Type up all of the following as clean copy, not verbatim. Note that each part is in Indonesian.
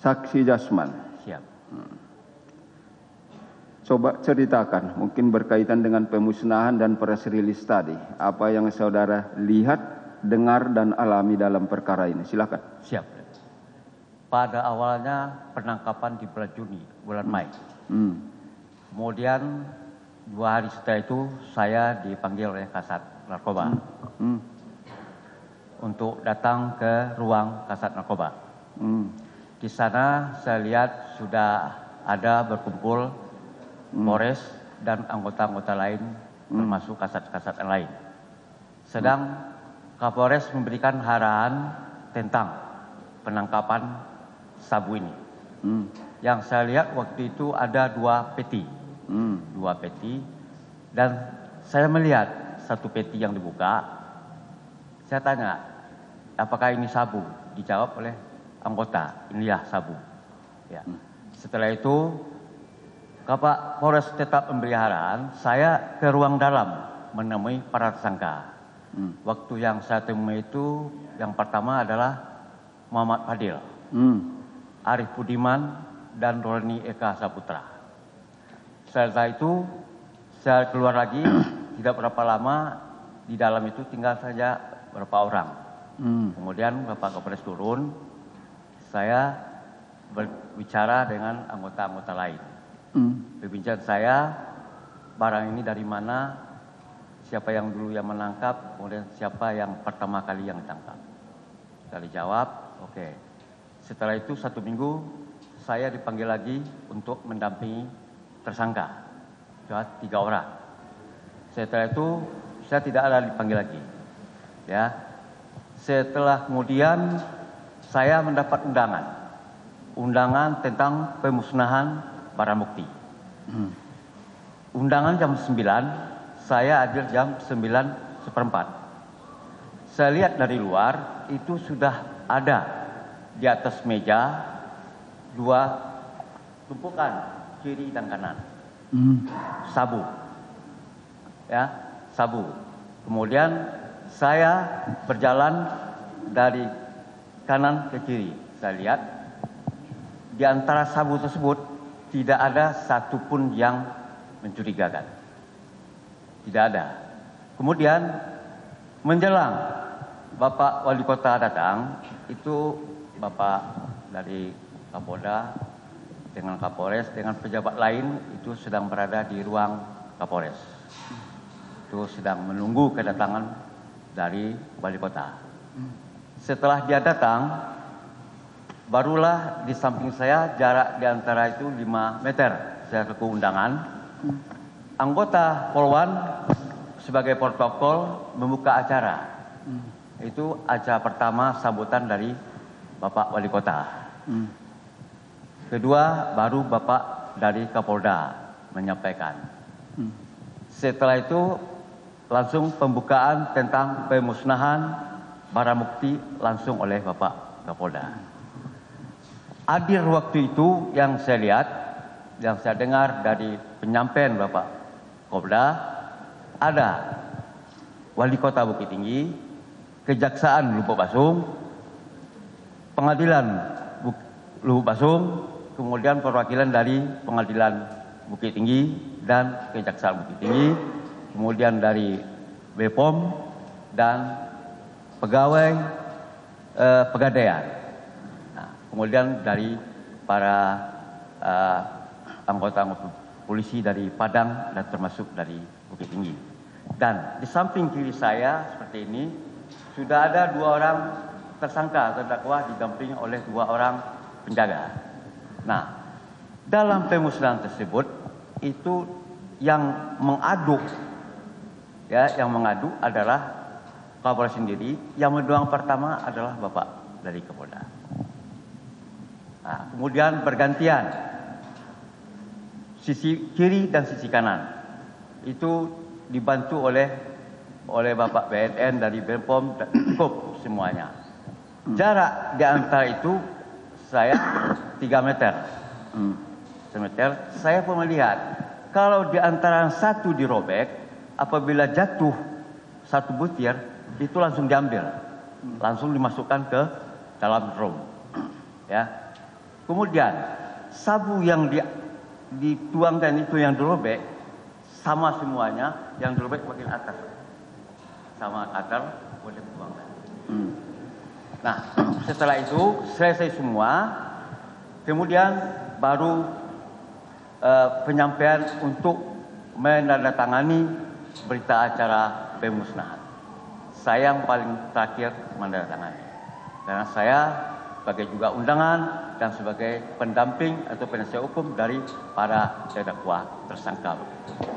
Saksi Jasman. Siap. Coba ceritakan, mungkin berkaitan dengan pemusnahan dan press release tadi. Apa yang saudara lihat, dengar, dan alami dalam perkara ini. Silakan. Siap. Pada awalnya penangkapan di bulan Juni, bulan Mei. Kemudian 2 hari setelah itu saya dipanggil oleh Kasat Narkoba untuk datang ke ruang Kasat Narkoba. Di sana saya lihat sudah ada berkumpul Polres dan anggota-anggota lain, termasuk kasat-kasat yang lain. Sedang Kapolres memberikan arahan tentang penangkapan sabu ini. Yang saya lihat waktu itu ada 2 peti. 2 peti. Dan saya melihat 1 peti yang dibuka. Saya tanya, apakah ini sabu? Dijawab oleh anggota, inilah sabu. Ya. Setelah itu, Bapak Polres tetap memberi arahan, saya ke ruang dalam menemui para tersangka. Waktu yang saya temui itu, yang pertama adalah Muhammad Fadil, Arif Budiman, dan Roni Eka Saputra. Setelah itu, saya keluar lagi, tidak berapa lama, di dalam itu tinggal saja beberapa orang. Kemudian Bapak Kapolres turun, saya berbicara dengan anggota-anggota lain. Berbincang saya, barang ini dari mana, siapa yang dulu yang menangkap, kemudian siapa yang pertama kali yang ditangkap. Saya dijawab, oke. Setelah itu 1 minggu, saya dipanggil lagi untuk mendampingi tersangka. Sudah 3 orang. Setelah itu, saya tidak ada dipanggil lagi. Ya. Setelah kemudian, saya mendapat undangan tentang pemusnahan barang bukti. Undangan jam 9, saya hadir jam 9:15. Saya lihat dari luar, itu sudah ada di atas meja 2 tumpukan, kiri dan kanan. Sabu. Ya, sabu. Kemudian saya berjalan dari kanan ke kiri. Saya lihat di antara sabu tersebut tidak ada satupun yang mencurigakan. Tidak ada. Kemudian menjelang Bapak Wali Kota datang, itu Bapak dari Kapolda dengan Kapolres dengan pejabat lain itu sedang berada di ruang Kapolres. Itu sedang menunggu kedatangan dari Wali Kota. Setelah dia datang, barulah di samping saya jarak di antara itu 5 meter. Saya ke undangan. Anggota Polwan sebagai protokol membuka acara. Itu acara pertama sambutan dari Bapak Wali Kota. Kedua baru Bapak dari Kapolda menyampaikan. Setelah itu langsung pembukaan tentang pemusnahan barang bukti langsung oleh Bapak Kapolda. Hadir waktu itu yang saya lihat, yang saya dengar dari penyampaian Bapak Kapolda, ada Wali Kota Bukit Tinggi, Kejaksaan Lubuk Basung, Pengadilan Lubuk Basung, kemudian perwakilan dari Pengadilan Bukit Tinggi dan Kejaksaan Bukit Tinggi, kemudian dari BPOM dan pegawai Pegadaian. Nah, kemudian dari para anggota polisi dari Padang dan termasuk dari Bukit Tinggi. Dan di samping kiri saya seperti ini sudah ada 2 orang tersangka terdakwa didampingi oleh 2 orang penjaga. Nah, dalam pemusnahan tersebut itu yang mengadu adalah Kapolres sendiri, yang mendoang pertama adalah Bapak dari Kapolda. Nah, kemudian bergantian sisi kiri dan sisi kanan itu dibantu oleh Bapak BNN dari BPOM, cukup semuanya. Jarak di antara itu saya 3 meter. Saya pun melihat kalau di antara satu dirobek, apabila jatuh 1 butir itu langsung diambil, langsung dimasukkan ke dalam drum. Ya. Kemudian sabu yang dituangkan itu yang dirobek sama semuanya, yang dirobek bagian atas sama atar boleh dituangkan. Nah, setelah itu selesai semua, kemudian baru penyampaian untuk menandatangani berita acara pemusnahan. Saya yang paling terakhir menandatangani, karena saya sebagai juga undangan dan sebagai pendamping atau penasihat hukum dari para terdakwa tersangka.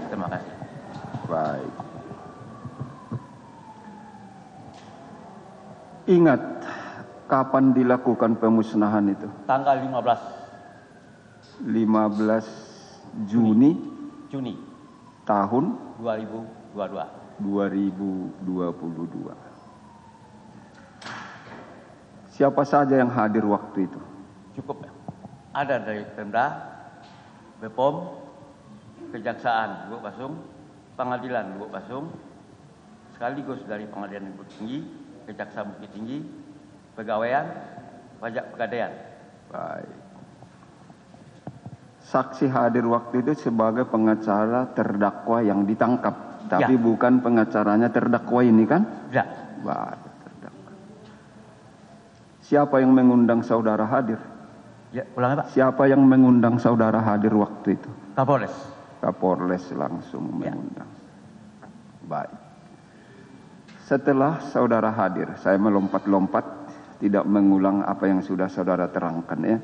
Terima kasih. Baik. Ingat kapan dilakukan pemusnahan itu? Tanggal 15 Juni tahun 2022. Siapa saja yang hadir waktu itu? Cukup ya. Ada dari Pemda, BPOM, Kejaksaan Lubuk Pasung, Pengadilan Lubuk Pasung, sekaligus dari Pengadilan Lubuk Tinggi, Kejaksaan Bukit Tinggi, Pegawaian, Pajak Pegadaian. Baik. Saksi hadir waktu itu sebagai pengacara terdakwa yang ditangkap, tapi bukan pengacaranya terdakwa ini kan? Ya. Baik. Siapa yang mengundang saudara hadir? Ya, ulang Pak. Siapa yang mengundang saudara hadir waktu itu? Kapolres. Kapolres langsung mengundang. Baik. Setelah saudara hadir, saya melompat-lompat, tidak mengulang apa yang sudah saudara terangkan ya.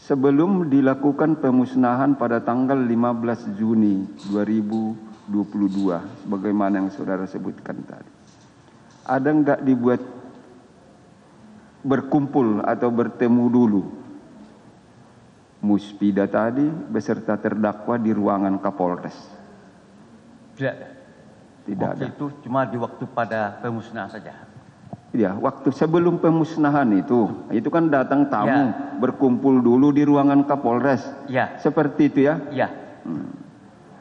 Sebelum dilakukan pemusnahan pada tanggal 15 Juni 2022, sebagaimana yang saudara sebutkan tadi, ada enggak dibuat berkumpul atau bertemu dulu Muspida tadi beserta terdakwa di ruangan Kapolres? Tidak. Tidak waktu ada. Itu cuma di waktu pada pemusnahan saja. Ya, waktu sebelum pemusnahan itu kan datang tamu, berkumpul dulu di ruangan Kapolres. Ya. Seperti itu ya? Ya.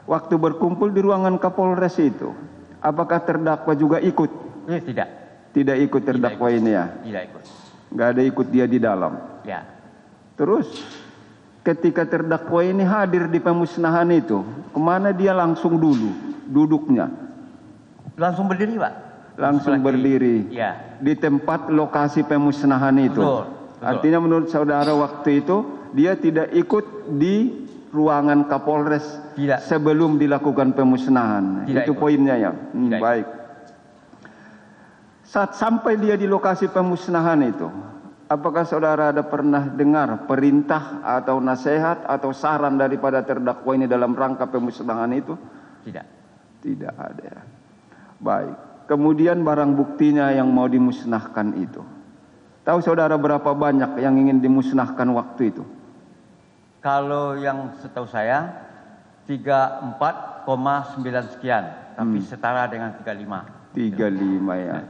Waktu berkumpul di ruangan Kapolres itu, apakah terdakwa juga ikut? Tidak. Tidak ikut terdakwa ini ya? Tidak ikut. Nggak ada ikut dia di dalam. Ya. Terus ketika terdakwa ini hadir di pemusnahan itu, kemana dia langsung dulu duduknya? Langsung berdiri Pak. Langsung berdiri. Ya. Di tempat lokasi pemusnahan itu. Betul. Artinya menurut saudara waktu itu dia tidak ikut di ruangan Kapolres sebelum dilakukan pemusnahan. Tidak itu ikut. poinnya ya. Baik. Saat sampai dia di lokasi pemusnahan itu, apakah saudara ada pernah dengar perintah atau nasihat atau saran daripada terdakwa ini dalam rangka pemusnahan itu? Tidak. Tidak ada. Baik. Kemudian barang buktinya yang mau dimusnahkan itu. Tahu saudara berapa banyak yang ingin dimusnahkan waktu itu? Kalau yang setahu saya 34,9 sekian, tapi setara dengan 35. 35 ya.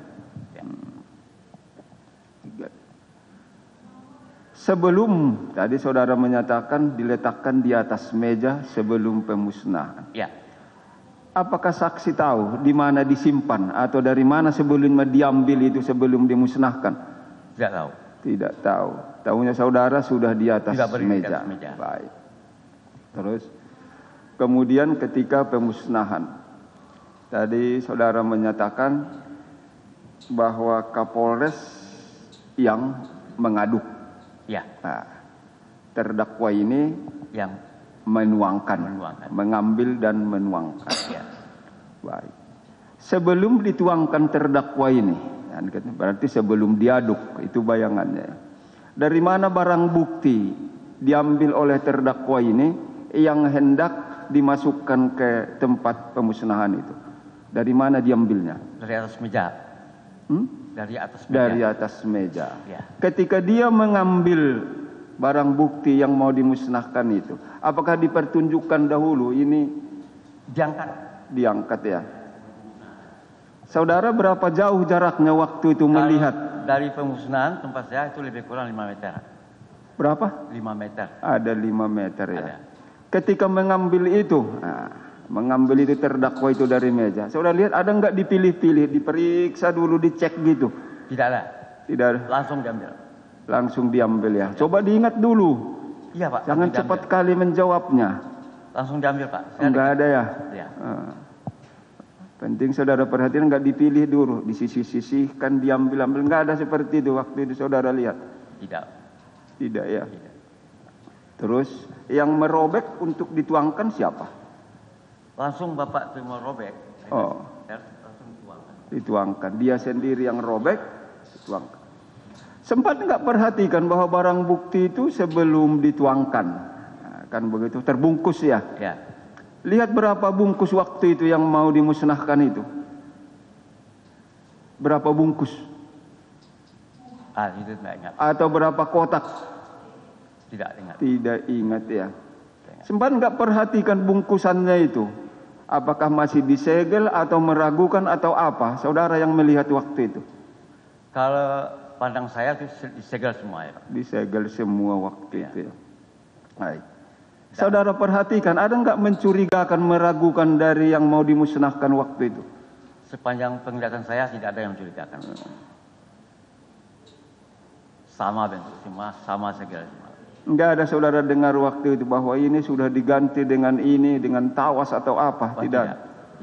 Sebelum tadi saudara menyatakan diletakkan di atas meja sebelum pemusnahan. Ya. Apakah saksi tahu di mana disimpan atau dari mana sebelumnya diambil itu sebelum dimusnahkan? Tidak tahu. Tidak tahu. Tahunya saudara sudah di atas meja. meja. Baik. Terus kemudian ketika pemusnahan, tadi saudara menyatakan bahwa Kapolres yang mengaduk. Ya. Nah, terdakwa ini yang menuangkan, mengambil dan menuangkan. Ya. Baik. Sebelum dituangkan terdakwa ini, berarti sebelum diaduk, itu bayangannya. Dari mana barang bukti diambil oleh terdakwa ini yang hendak dimasukkan ke tempat pemusnahan itu? Dari mana diambilnya? Dari atas meja. Dari atas meja. Dari atas meja. Ya. Ketika dia mengambil barang bukti yang mau dimusnahkan itu, apakah dipertunjukkan dahulu ini? Diangkat ya. Saudara berapa jauh jaraknya waktu itu melihat? Dari pemusnahan tempat saya itu lebih kurang 5 meter. Berapa? 5 meter. Ada 5 meter ya. Ada. Ketika mengambil itu, mengambil itu terdakwa itu dari meja. Saudara lihat ada nggak dipilih-pilih, diperiksa dulu, dicek gitu? Tidak ada. Tidak ada. Langsung diambil. Langsung diambil ya. Coba diingat dulu. Iya Pak. Jangan cepat kali menjawabnya. Langsung diambil Pak. Enggak ada ya. Ya. Penting saudara perhatian, nggak dipilih dulu, disisih-sisihkan, diambil-ambil, nggak ada seperti itu waktu itu saudara lihat. Tidak ya. Tidak. Terus yang merobek untuk dituangkan siapa? Langsung Bapak itu merobek. Oh. Langsung Dituangkan. Dia sendiri yang robek, dituangkan. Sempat nggak perhatikan bahwa barang bukti itu sebelum dituangkan, nah, kan begitu, terbungkus ya? Ya. Lihat berapa bungkus waktu itu yang mau dimusnahkan itu? Berapa bungkus? Itu tidak ingat. Atau berapa kotak? Tidak ingat. Tidak ingat ya. Sempat nggak perhatikan bungkusannya itu? Apakah masih disegel atau meragukan atau apa? Saudara yang melihat waktu itu? Kalau pandang saya itu disegel semua ya Pak. Disegel semua waktu itu ya. Baik. Saudara perhatikan, ada nggak mencurigakan, meragukan dari yang mau dimusnahkan waktu itu? Sepanjang penglihatan saya tidak ada yang mencurigakan. Sama bentuk semua, sama segala semua. Enggak ada saudara dengar waktu itu bahwa ini sudah diganti dengan ini, dengan tawas atau apa? Tidak.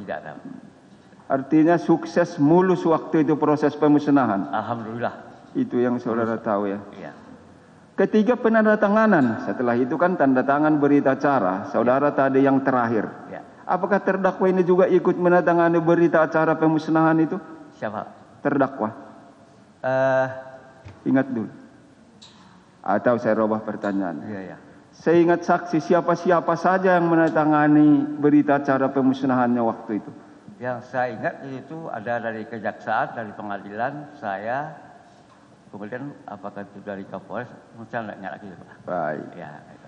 Tidak ada. Artinya sukses mulus waktu itu proses pemusnahan. Alhamdulillah. Itu yang saudara tahu ya. Iya. Ketiga, penandatanganan. Setelah itu kan tanda tangan berita acara. Saudara tadi yang terakhir. Ya. Apakah terdakwa ini juga ikut menandatangani berita acara pemusnahan itu? Siapa? Terdakwa. Ingat dulu. Atau saya rubah pertanyaan. Iya, ya. Seingat saksi, siapa-siapa saja yang menandatangani berita acara pemusnahannya waktu itu? Yang saya ingat itu ada dari kejaksaan, dari pengadilan, saya. Kemudian apakah itu dari Kapolres? Saya tidak ingat lagi Pak. Baik. Ya, itu.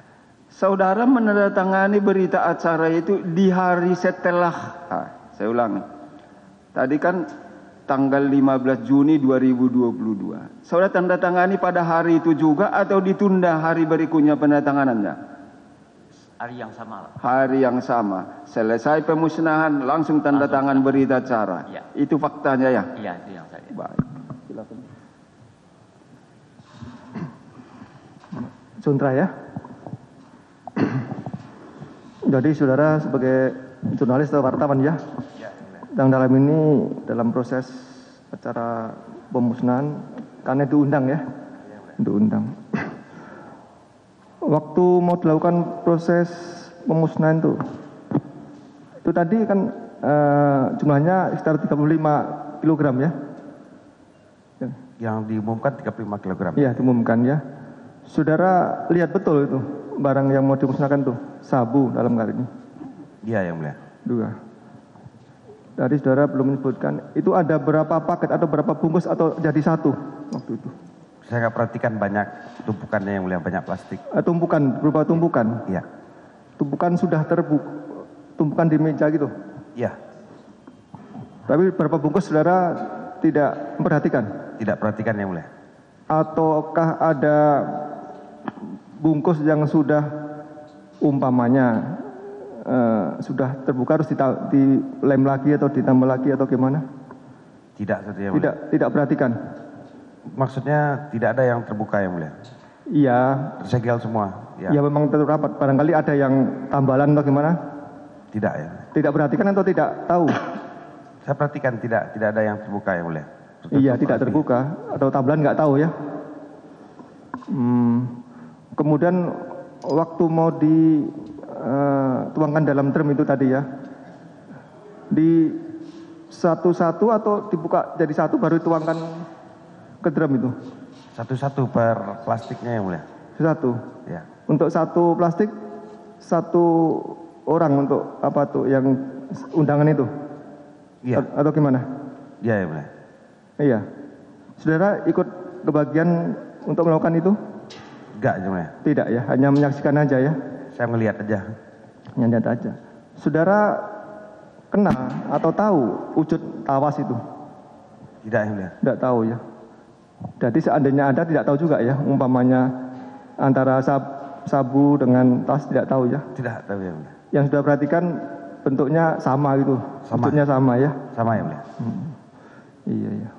Saudara menandatangani berita acara itu di hari setelah, saya ulangi. Tadi kan tanggal 15 Juni 2022. Saudara tandatangani pada hari itu juga atau ditunda hari berikutnya penandatanganannya? Hari yang sama. Hari yang sama. Selesai pemusnahan langsung tanda tangan berita acara. Ya. Itu faktanya ya? Iya, itu yang saya. Baik. Silakan. Suntra ya. Jadi saudara sebagai jurnalis atau wartawan ya, yang dalam ini dalam proses acara pemusnahan karena diundang ya, diundang. Waktu mau dilakukan proses pemusnahan itu tadi kan jumlahnya sekitar 35 kg ya. Yang diumumkan 35 kg. Iya diumumkan ya. Saudara lihat betul itu barang yang mau dimusnahkan tuh sabu dalam kali ini. Iya yang mulia. Dua. Tadi saudara belum menyebutkan itu ada berapa paket atau berapa bungkus atau jadi satu waktu itu. Saya nggak perhatikan banyak tumpukannya yang mulia, banyak plastik. Tumpukan berupa tumpukan. Iya. Tumpukan sudah tumpukan di meja gitu. Iya. Tapi berapa bungkus saudara tidak memperhatikan? Tidak perhatikan yang mulia. Ataukah ada bungkus yang sudah umpamanya sudah terbuka harus dilem lagi atau ditambah lagi atau gimana? Tidak, yang mulia. Tidak perhatikan. Maksudnya tidak ada yang terbuka yang mulia. Iya. Tersegel semua. Ya memang terrapat. Barangkali ada yang tambalan atau gimana? Tidak ya. Tidak perhatikan atau tidak tahu? Saya perhatikan tidak ada yang terbuka yang mulia. Iya tidak terbuka atau tambalan nggak tahu ya. Kemudian waktu mau dituangkan dalam drum itu tadi ya, di satu-satu atau dibuka jadi satu baru dituangkan ke drum itu? Satu-satu per plastiknya yang mulia. Satu. Ya. Untuk satu plastik satu orang untuk apa tuh yang undangan itu? Iya. Atau gimana? Iya yang mulia. Iya. Saudara ikut kebagian untuk melakukan itu? Enggak yang mulia. Tidak ya, hanya menyaksikan aja ya. Saya melihat aja. Nyadar aja. Saudara kenal atau tahu wujud tawas itu? Tidak yang mulia. Tidak tahu ya. Jadi seandainya ada tidak tahu juga ya, umpamanya antara sabu dengan tas tidak tahu ya. Tidak tahu yang mulia. Yang sudah perhatikan bentuknya sama gitu. Sama. Wujudnya sama ya. Sama yang mulia. Iya ya.